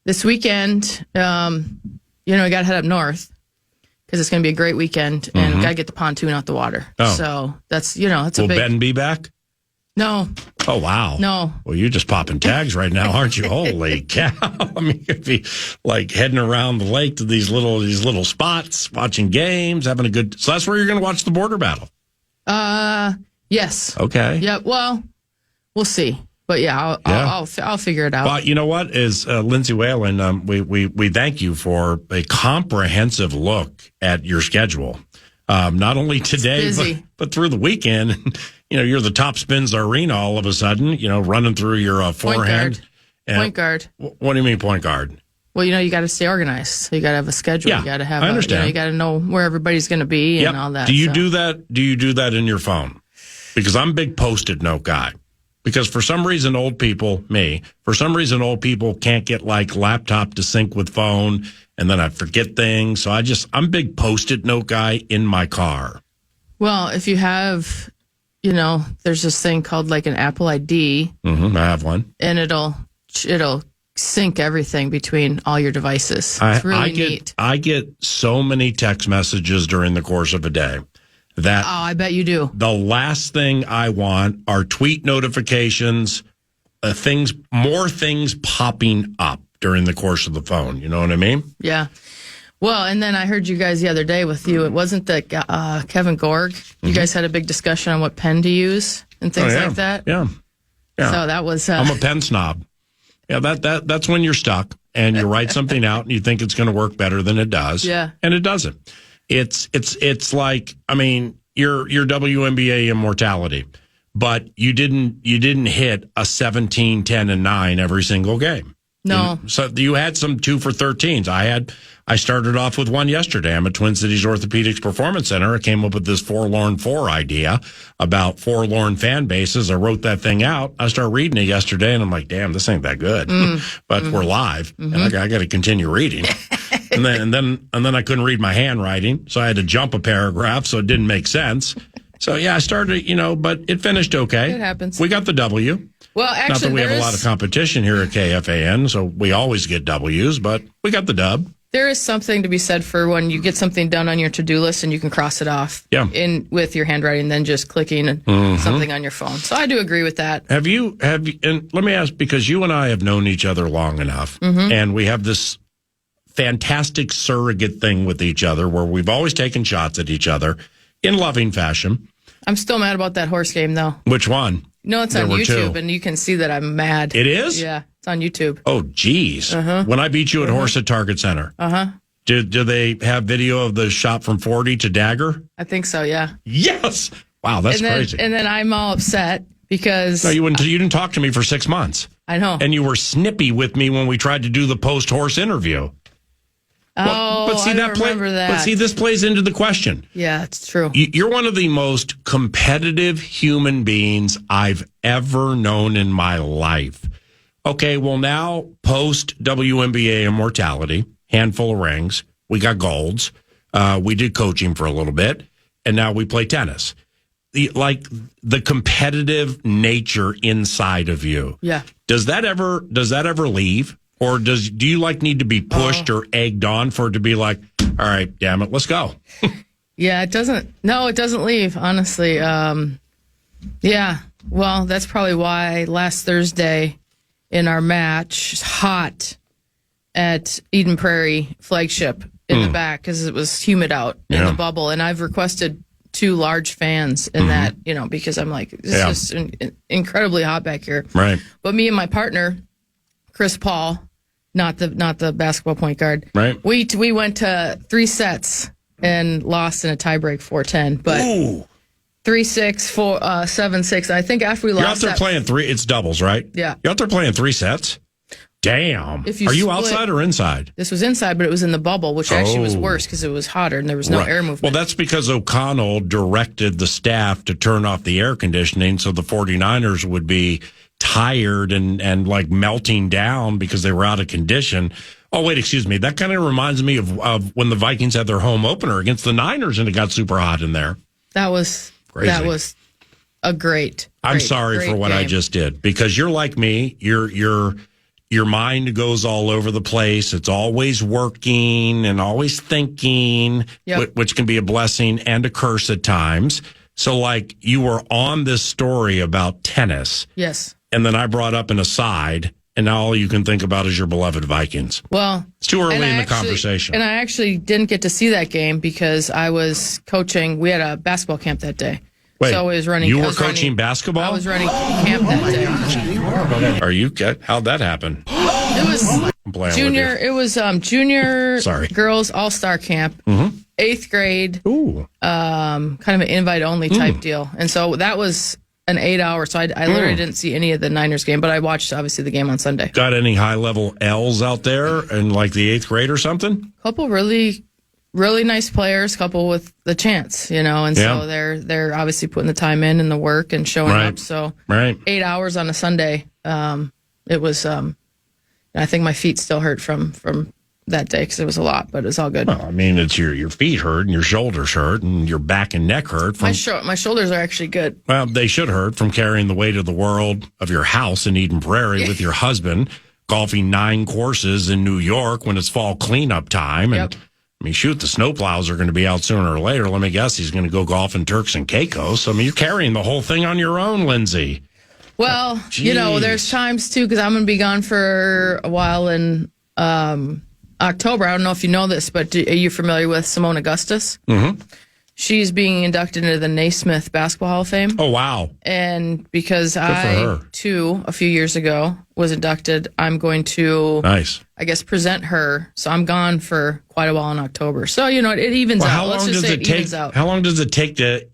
this weekend, I got to head up north because it's going to be a great weekend, and got to get the pontoon out the water. Oh. So that's it's
Will Ben be back?
No.
Oh, wow.
No.
Well, you're just popping tags right now, aren't you? Holy cow. I mean, you'd be like heading around the lake to these little spots, watching games, having a good... So that's where you're going to watch the border battle?
Yes.
Okay.
Yeah, well, we'll see. But yeah, I'll figure it out.
Well, you know what? Is Lindsay Whalen, we thank you for a comprehensive look at your schedule. Not only today, but through the weekend. You're the top spin arena all of a sudden, running through your forehand.
Point guard.
What do you mean point guard?
Well, you got to stay organized. So you got to have a schedule.
Yeah,
you got to have
I understand.
You got to know where everybody's going to be and all that.
Do you do that? Do you do that in your phone? Because I'm a big Post-it note guy. Because for some reason, old people can't get like laptop to sync with phone, and then I forget things. So I'm a big Post-it note guy in my car.
Well, if you have, there's this thing called like an Apple ID.
I have one.
And it'll sync everything between all your devices. It's really neat.
I get so many text messages during the course of a day that
I bet you do.
The last thing I want are tweet notifications, more things popping up. during the course of the phone. You know what I mean?
Yeah. Well, and then I heard you guys the other day with you. It wasn't that Kevin Gorg. You guys had a big discussion on what pen to use and things like that.
Yeah.
So that was.
I'm a pen snob. Yeah, that's when you're stuck and you write something out and you think it's going to work better than it does.
Yeah.
And it doesn't. It's like, I mean, your WNBA immortality, but you didn't hit a 17, 10, and 9 every single game.
No.
So you had some 2 for 13s. I started off with one yesterday. I'm at Twin Cities Orthopedics Performance Center. I came up with this Forlorn 4 idea about forlorn fan bases. I wrote that thing out. I started reading it yesterday, and I'm like, damn, this ain't that good. But we're live, and I got to continue reading. and then I couldn't read my handwriting, so I had to jump a paragraph, so it didn't make sense. So yeah, I started, but it finished okay.
It happens.
We got the W.
Well, actually,
not that we have a lot of competition here at KFAN, so we always get W's, but we got the dub.
There is something to be said for when you get something done on your to-do list and you can cross it off with your handwriting than just clicking something on your phone. So I do agree with that.
Have you, and let me ask, because you and I have known each other long enough, and we have this fantastic surrogate thing with each other where we've always taken shots at each other in loving fashion.
I'm still mad about that horse game, though.
Which one?
No, it's on YouTube, and you can see that I'm mad.
It is?
Yeah, it's on YouTube.
Oh, geez. When I beat you at Horse at Target Center, do they have video of the shot from 40 to dagger?
I think so, yeah.
Yes! Wow, that's crazy.
And then I'm all upset because...
No, you didn't talk to me for 6 months.
I know.
And you were snippy with me when we tried to do the post-horse interview.
But see, remember that.
But see, this plays into the question.
Yeah, it's true.
You're one of the most competitive human beings I've ever known in my life. Okay, well, now, post WNBA immortality, handful of rings, we got golds, we did coaching for a little bit, and now we play tennis. The competitive nature inside of you.
Yeah.
Does that ever leave? Or do you need to be pushed or egged on for it to be like, all right, damn it, let's go?
Yeah, it doesn't. No, it doesn't leave, honestly. Yeah, well, that's probably why last Thursday in our match, hot at Eden Prairie flagship in the back because it was humid out in the bubble. And I've requested 2 large fans in that, because I'm like, this is incredibly hot back here.
Right.
But me and my partner, Chris Paul, not the basketball point guard.
Right.
We went to 3 sets and lost in a tiebreak 4-10. But 3-6, 7-6. I think after we lost,
you're out there playing 3. It's doubles, right?
Yeah.
You're out there playing 3 sets. Damn. Are you outside or inside?
This was inside, but it was in the bubble, which actually was worse because it was hotter and there was no air movement.
Well, that's because O'Connell directed the staff to turn off the air conditioning so the 49ers would be tired and like melting down because they were out of condition. Oh, wait, excuse me. That kind of reminds me of when the Vikings had their home opener against the Niners and it got super hot in there.
That was crazy. That was a great
I'm sorry for what
game.
I just did because you're like me. Your mind goes all over the place. It's always working and always thinking, which can be a blessing and a curse at times. So, you were on this story about tennis.
Yes.
And then I brought up an aside, and now all you can think about is your beloved Vikings.
Well,
it's too early in the conversation.
And I actually didn't get to see that game because I was coaching. We had a basketball camp that day.
Wait,
so I was running.
You were coaching basketball?
I was running camp that day.
Are you? How'd that happen?
It was junior. It was junior girls all-star camp. 8th grade.
Ooh.
Kind of an invite-only type deal, and so that was an 8-hour. So I literally didn't see any of the Niners game, but I watched obviously the game on Sunday.
Got any high-level L's out there in the 8th grade or something?
Couple really nice players, couple with the chance, and so they're obviously putting the time in and the work and showing up. So 8 hours on a Sunday, it was. I think my feet still hurt from that day because it was a lot, but it's all good.
Well, I mean, it's your feet hurt and your shoulders hurt and your back and neck hurt.
My shoulders are actually good.
Well, they should hurt from carrying the weight of the world of your house in Eden Prairie with your husband, golfing 9 courses in New York when it's fall cleanup time. And I mean, shoot, the snowplows are going to be out sooner or later. Let me guess, he's going to go golfing Turks and Caicos. I mean, you're carrying the whole thing on your own, Lindsay.
Well, there's times too, because I'm going to be gone for a while in October. I don't know if you know this, but are you familiar with Simone Augustus?
Mm-hmm.
She's being inducted into the Naismith Basketball Hall of Fame.
Oh, wow.
And because
her.
too, a few years ago, was inducted, I'm going to,
nice.
I guess, present her. So I'm gone for quite a while in October. So, it evens out.
How long does it take? How long does it take to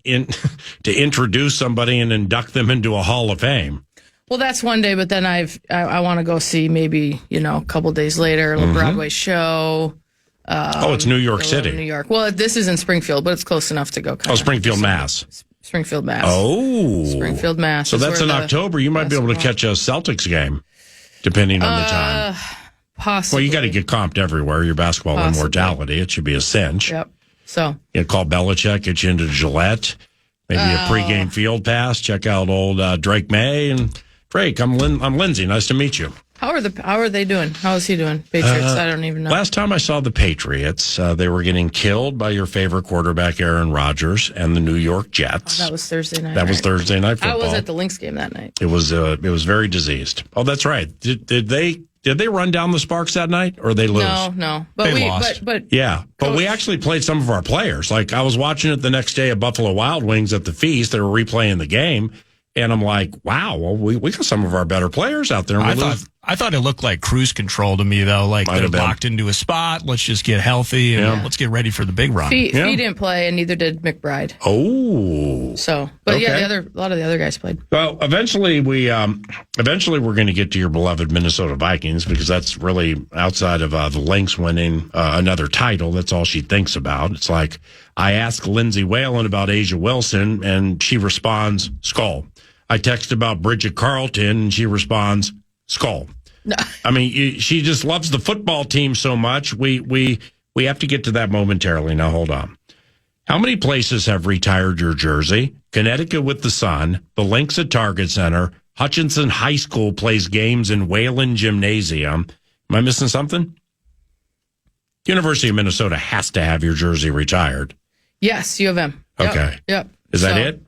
introduce somebody and induct them into a Hall of Fame?
Well, that's one day, but then I want to go see maybe, a couple days later, a little Broadway show.
It's New York City.
New York. Well, this is in Springfield, but it's close enough to go.
Springfield, Mass.
Springfield, Mass.
Oh.
Springfield, Mass.
So that's in October. You might be able to catch a Celtics game, depending on the time.
Possibly.
Well, you got to get comped everywhere. Your basketball immortality. It should be a cinch.
Yep. So.
You call Belichick, get you into Gillette, maybe a pregame field pass. Check out old Drake May. And Drake, I'm Lindsay. Nice to meet you.
How are they doing? How is he doing? Patriots? I don't even know.
Last time I saw the Patriots, they were getting killed by your favorite quarterback, Aaron Rodgers, and the New York Jets.
That was Thursday night.
That was Thursday night football.
I was at the Lynx game that night.
It was very diseased. Oh, that's right. Did they run down the Sparks that night, or they lose?
No. But
they lost.
But
but we actually played some of our players. Like I was watching it the next day at Buffalo Wild Wings at the Feast. They were replaying the game. And I'm like, wow, well, we got some of our better players out there.
I thought it looked like cruise control to me, though. Like they're locked into a spot. Let's just get healthy and let's get ready for the big run.
Fee didn't play, and neither did McBride.
Oh,
so but
okay.
A lot of the other guys played.
Well, eventually we're going to get to your beloved Minnesota Vikings because that's really outside of the Lynx winning another title. That's all she thinks about. It's like I ask Lindsay Whalen about Asia Wilson, and she responds, "Skull." I text about Bridget Carlton, and she responds, "Skull." No. I mean, she just loves the football team so much. We have to get to that momentarily. Now, hold on. How many places have retired your jersey? Connecticut with the Sun, the Lynx at Target Center, Hutchinson High School plays games in Wayland Gymnasium. Am I missing something? University of Minnesota has to have your jersey retired.
Yes, U of M.
Okay.
Yep.
Is that it?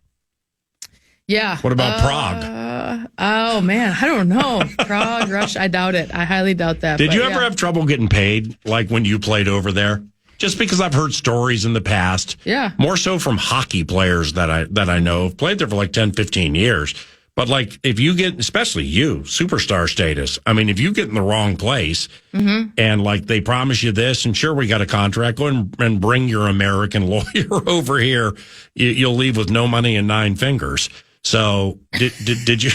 Yeah.
What about Prague?
Oh, man. I don't know. Prague, Russia. I doubt it. I highly doubt that.
Did you ever have trouble getting paid, like when you played over there? Just because I've heard stories in the past.
Yeah.
More so from hockey players that I know have played there for like 10, 15 years. But like if you get, especially you, superstar status, I mean, if you get in the wrong place and like they promise you this and sure, we got a contract, go and bring your American lawyer over here. You'll leave with no money and 9 fingers. So did you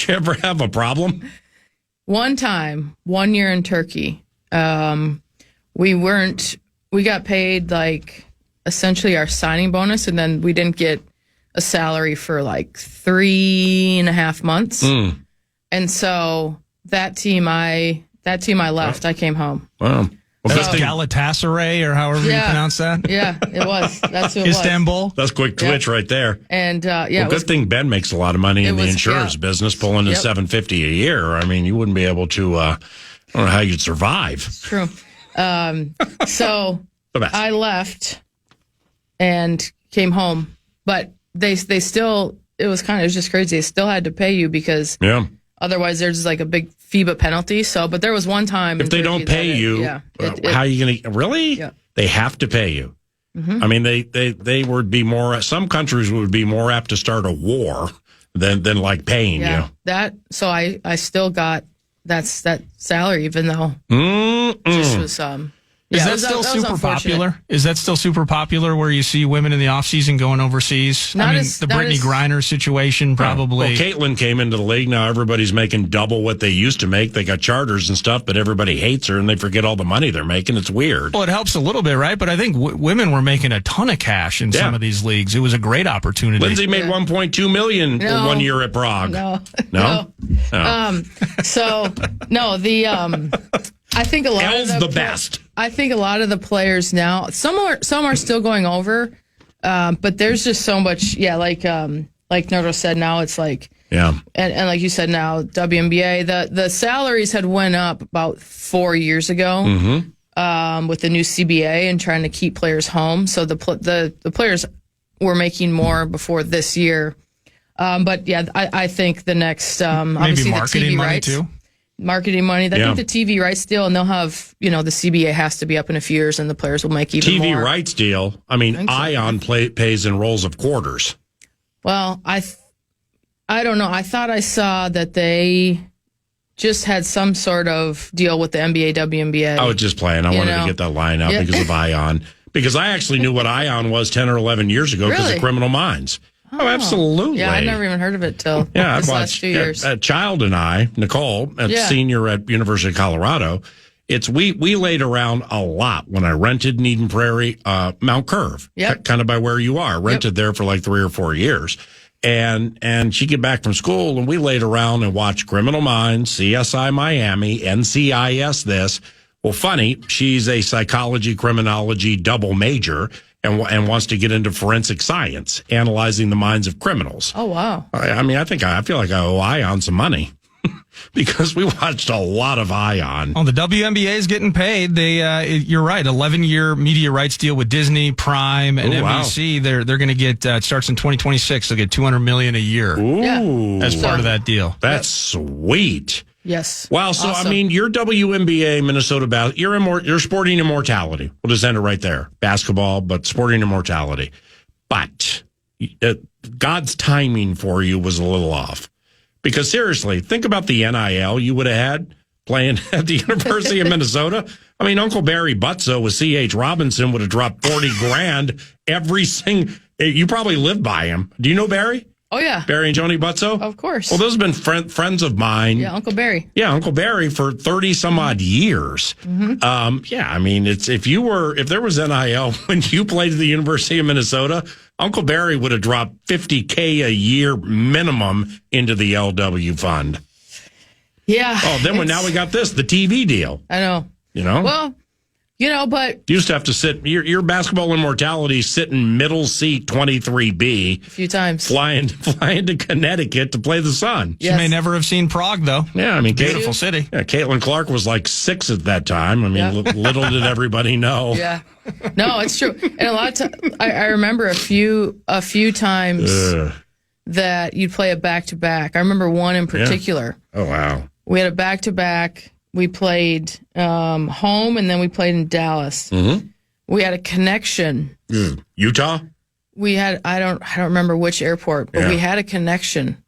ever have a problem?
One time, 1 year in Turkey, we got paid like essentially our signing bonus, and then we didn't get a salary for like 3.5 months. And so that team I left. I came home.
Wow.
Well, that's Galatasaray, or however you pronounce that.
Yeah, it was. That's who it
Istanbul.
That's quick twitch right there.
And
good thing Ben makes a lot of money in the insurance business, pulling in $750 a year. I mean, you wouldn't be able to. I don't know how you'd survive.
True. So I left and came home, but they still. It was just crazy. They still had to pay you because otherwise there's like a big FIBA penalty. So, but there was one time
if they don't pay you, how are you going to really? Yeah. They have to pay you. I mean, they would be more. Some countries would be more apt to start a war than like paying you.
So I still got that salary, even though it just was.
Is that still super popular? Is that still super popular where you see women in the off season going overseas? The Brittany Griner situation probably.
Well, Caitlin came into the league. Now everybody's making double what they used to make. They got charters and stuff, but everybody hates her and they forget all the money they're making. It's weird.
Well, it helps a little bit, right? But I think women were making a ton of cash in some of these leagues. It was a great opportunity.
Lindsay made $1.2 million 1 year at Prague.
No. I think a lot of
the best.
I think a lot of the players now, some are still going over, but there's just so much. Yeah, like Nerdo said, now it's like and like you said, now WNBA, the salaries had went up about 4 years ago with the new CBA and trying to keep players home. So the players were making more before this year. But yeah, I think the next
maybe
obviously
marketing
the TV
money
rights,
too.
Marketing money. I think the TV rights deal, and they'll have the CBA has to be up in a few years, and the players will make even
TV
more.
rights deal. I mean, Ion pays in rolls of quarters.
Well, I don't know. I thought I saw that they just had some sort of deal with the NBA, WNBA.
I was just playing. I wanted to get that line out because of Ion. Because I actually knew what Ion was 10 or 11 years ago because of Criminal Minds. Oh, absolutely.
Yeah, I've never even heard of it till this last 2 years.
A child and I, Nicole, senior at University of Colorado, we laid around a lot when I rented in Eden Prairie, Mount Curve, kind of by where you are. Rented there for like 3 or 4 years. And she'd get back from school and we laid around and watched Criminal Minds, CSI Miami, NCIS this. Well, funny, she's a psychology, criminology double major and wants to get into forensic science, analyzing the minds of criminals.
Oh, wow.
I mean, I feel like I owe Ion some money because we watched a lot of Ion.
Oh, the WNBA is getting paid. You're right, 11-year media rights deal with Disney, Prime, and NBC. Wow. They're going to get it starts in 2026. They'll get $200 million a year.
Ooh,
as part of that deal.
That's sweet.
Yes.
Wow. So awesome. I mean, your WNBA Minnesota you're sporting immortality. We'll just end it right there. Basketball, but sporting immortality. But God's timing for you was a little off. Because seriously, think about the NIL you would have had playing at the University of Minnesota. I mean, Uncle Barry Butzo with C.H. Robinson would have dropped $40,000 every single. You probably lived by him. Do you know Barry?
Oh, yeah.
Barry and Joni Butzo?
Of course.
Well, those have been friends of mine.
Yeah, Uncle Barry.
Yeah, Uncle Barry for 30 some odd years. Mm-hmm. Yeah, I mean, if there was NIL when you played at the University of Minnesota, Uncle Barry would have dropped $50K a year minimum into the LW fund.
Yeah.
Oh, then now we got this, the TV deal.
I know. Well, but
you used to have to sit. Your basketball immortality sitting middle seat 23B
a few times,
flying to Connecticut to play the Sun.
Yes. She may never have seen Prague, though.
Yeah, I mean,
beautiful city.
Yeah, Caitlin Clark was like 6 at that time. I mean, little did everybody know.
Yeah, no, it's true. And a lot of times, I remember a few times that you'd play a back-to-back. I remember one in particular.
Yeah. Oh wow,
we had a back-to-back. We played home, and then we played in Dallas.
Mm-hmm.
We had a connection.
Utah?
We had I don't remember which airport, but we had a connection.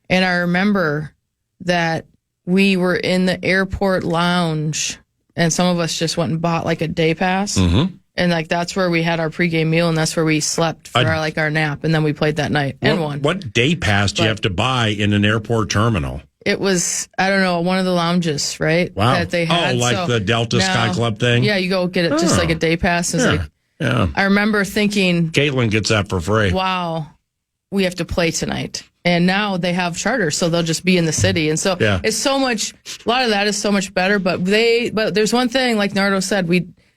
And I remember that we were in the airport lounge, and some of us just went and bought like a day pass.
Mm-hmm.
And like that's where we had our pregame meal, and that's where we slept for our nap, and then we played that night and won.
What day pass do you have to buy in an airport terminal?
It was, I don't know, one of the lounges, right?
Wow.
That they had.
The Delta Sky Club thing?
Yeah, you go get it just like a day pass. It's I remember thinking,
Caitlin gets that for free.
Wow, we have to play tonight. And now they have charters, so they'll just be in the city. And so it's so much, a lot of that is so much better. But there's one thing, like Nardo said,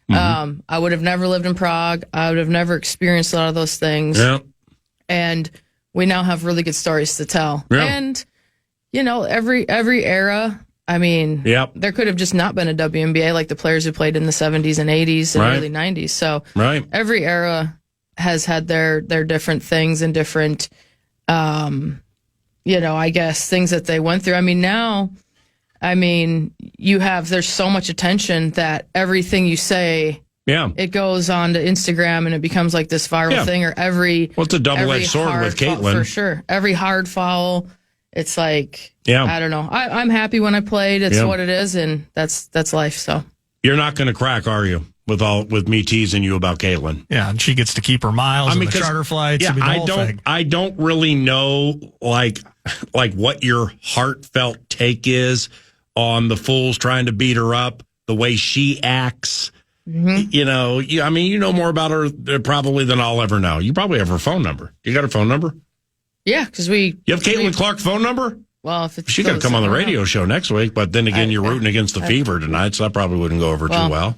I would have never lived in Prague. I would have never experienced a lot of those things.
Yeah.
And we now have really good stories to tell.
Yeah.
And every era, I mean, there could have just not been a WNBA like the players who played in the 70s and 80s and early 90s. So every era has had their different things and different, I guess, things that they went through. I mean, now, there's so much attention that everything you say, it goes on to Instagram and it becomes like this viral thing, or
it's a double-edged sword with Caitlin.
For sure. Every hard foul. It's like, I don't know. I'm happy when I played. It's what it is, and that's life. So
you're not going to crack, are you? With me teasing you about Caitlin.
Yeah, and she gets to keep her miles and the charter flights.
Yeah, I don't really know like what your heartfelt take is on the fools trying to beat her up, the way she acts. Mm-hmm. You know more about her probably than I'll ever know. You probably have her phone number. You got her phone number?
Yeah, because
you have Caitlin Clark's phone number?
Well, if
she got to come on the radio show next week, but then again, you're rooting against the Fever tonight, so that probably wouldn't go over too well.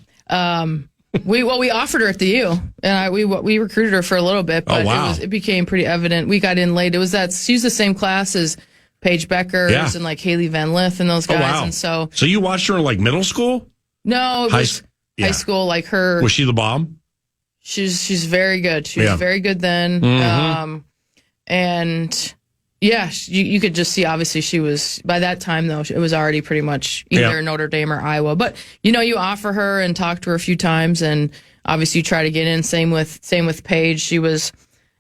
We offered her at the U, and we recruited her for a little bit, but it became pretty evident. We got in late. It was she's the same class as Paige Beckers and like Haley Van Lith and those guys, and so
you watched her in like middle school?
No, it was high school. Like her,
was she the bomb?
She's very good. She was very good then.
Mm-hmm.
And Yeah, you could just see, obviously, she was, by that time, though, it was already pretty much either Notre Dame or Iowa. But, you offer her and talk to her a few times, and obviously you try to get in. Same with Paige. She was,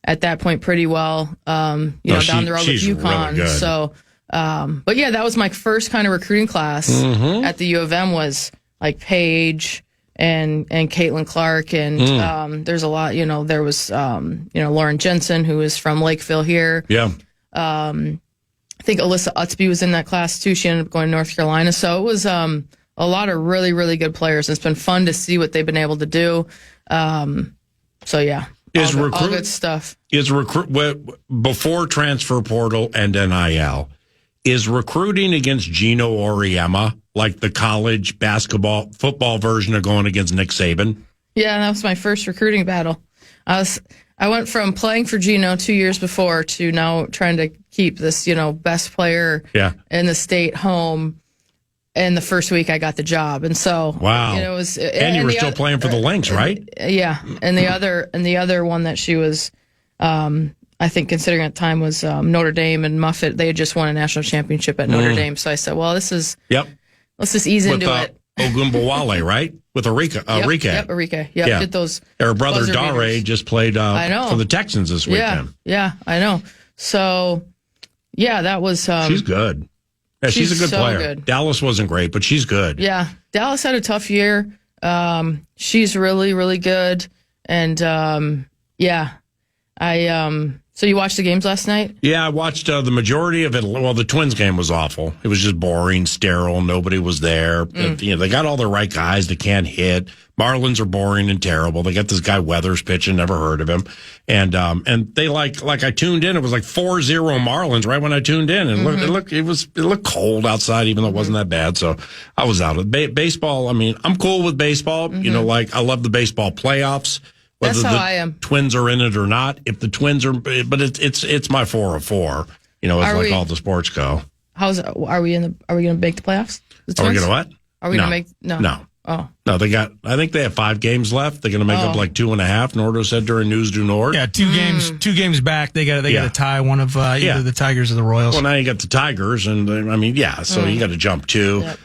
at that point, pretty well, down the road with UConn.
Really good.
So, but yeah, that was my first kind of recruiting class at the U of M, was like Paige and Caitlin Clark, and there's a lot, there was Lauren Jensen, who is from Lakeville here.
Yeah.
I think Alyssa Utsby was in that class too. She ended up going to North Carolina. So it was a lot of really, really good players. It's been fun to see what they've been able to do. So yeah, all good stuff.
Before transfer portal and NIL, is recruiting against Gino Auriemma like the college football version of going against Nick Saban?
Yeah, that was my first recruiting battle. I went from playing for Gino 2 years before to now trying to keep this, best player in the state home. And the first week I got the job, and so
wow,
it was.
And you were still playing for the Lynx, right?
Yeah, and the other one that she was, I think, considering at the time, was Notre Dame and Muffet. They had just won a national championship at Notre Dame, so I said, well, let's just ease into it.
Ogunbowale, right? With Arike.
Arike. Yeah, get those.
Her brother Dare just played for the Texans this weekend.
Yeah, I know. So, yeah, that was.
She's good. Yeah, she's a good player. Good. Dallas wasn't great, but she's good.
Yeah, Dallas had a tough year. She's really, really good. And, so you watched the games last night?
Yeah, I watched the majority of it. Well, the Twins game was awful. It was just boring, sterile. Nobody was there. They got all the right guys that can't hit. Marlins are boring and terrible. They got this guy Weathers pitching, never heard of him. And they like I tuned in. It was like 4-0 Marlins right when I tuned in. And it looked cold outside, even though it wasn't that bad. So I was out of baseball. I mean, I'm cool with baseball. I love the baseball playoffs. Whether
That's how I am.
Twins are in it or not. If the Twins are, but it's my 4 of 4. As all the sports go.
Are we going to make the playoffs? The
Twins? Are we going to what?
Are we going to make
No.
Oh.
No, I think they have 5 games left. They're going to make up like 2.5. Nordo said during News Du Nord.
Yeah, 2 games back. They got to tie one of either the Tigers or the Royals.
Well, now you got the Tigers, and so you got to jump 2. Yep.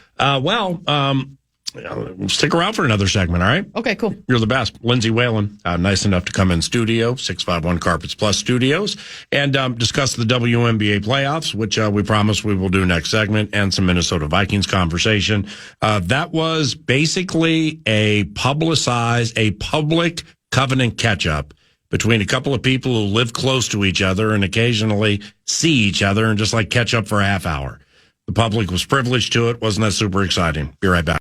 Stick around for another segment, all right?
Okay, cool.
You're the best. Lindsay Whalen, nice enough to come in studio, 651 Carpets Plus Studios, and discuss the WNBA playoffs, which we promise we will do next segment, and some Minnesota Vikings conversation. That was basically a public covenant catch-up between a couple of people who live close to each other and occasionally see each other and just catch up for a half hour. The public was privileged to it. Wasn't that super exciting? Be right back.